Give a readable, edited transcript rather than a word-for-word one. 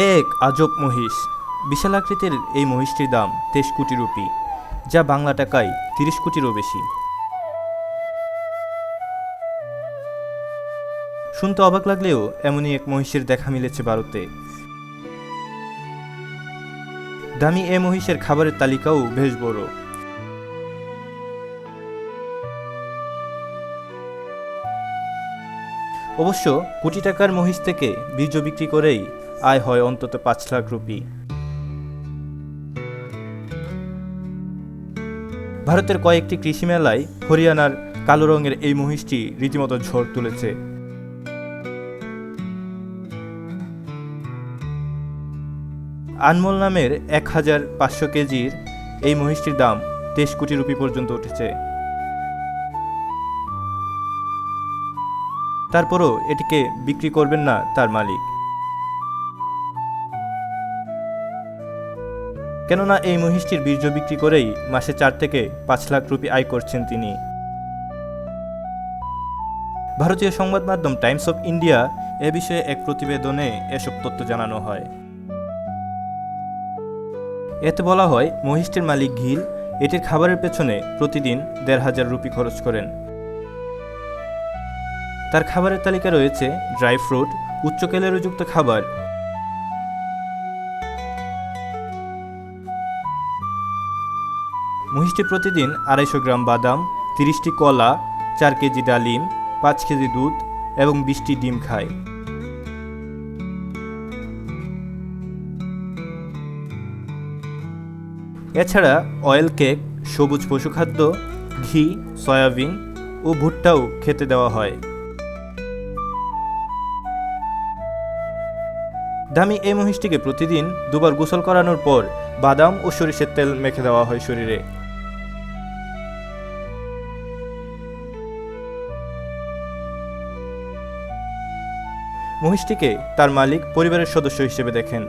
এক আজব মহিষ। বিশাল আকৃতির এই মহিষটির দাম 23 কোটি রুপি, যা বাংলা টাকায় 30 কোটিরও বেশি। শুনতে অবাক লাগলেও এমনই এক মহিষের দেখা মিলেছে ভারতে। দামি এ মহিষের খাবারের তালিকাও বেশ বড়। অবশ্য কোটি টাকার মহিষ থেকে বীর্য বিক্রি করেই আয় হয় অন্তত 5 লাখ রুপি। ভারতের কয়েকটি কৃষি মেলায় হরিয়ানার কালো রঙের এই মহিষটি রীতিমতো ঝড় তুলেছে। আনমোল নামের 1500 কেজির এই মহিষটির দাম 23 কোটি রুপি পর্যন্ত উঠেছে। তারপরও এটিকে বিক্রি করবেন না তার মালিক, কেননা এই মহিষটির বীর্য বিক্রি করেই মাসে 4 থেকে 5 লাখ রুপি আয় করছেন তিনি। ভারতীয় সংবাদ মাধ্যম টাইমস অফ ইন্ডিয়া এ বিষয়ে এক প্রতিবেদনে এসব তথ্য জানানো হয়। এতে বলা হয়, মহিষটির মালিক ঘিল এটির খাবারের পেছনে প্রতিদিন 1,500 রুপি খরচ করেন। তার খাবারের তালিকা রয়েছে ড্রাই ফ্রুট, উচ্চ ক্যালোরিযুক্ত খাবার, মহিষটি প্রতিদিন 250 গ্রাম বাদাম, 30টি কলা, 4 কেজি ডালিম, 5 কেজি দুধ এবং 20টি ডিম খায়। এছাড়া অয়েল কেক, সবুজ পশুখাদ্য, ঘি, সয়াবিন ও ভুট্টাও খেতে দেওয়া হয়। দামি এই মহিষটিকে প্রতিদিন 2 বার গোসল করানোর পর বাদাম ও সরিষার তেল মেখে দেওয়া হয় শরীরে। মহিষটিকে তার মালিক পরিবারের সদস্য হিসেবে দেখেন।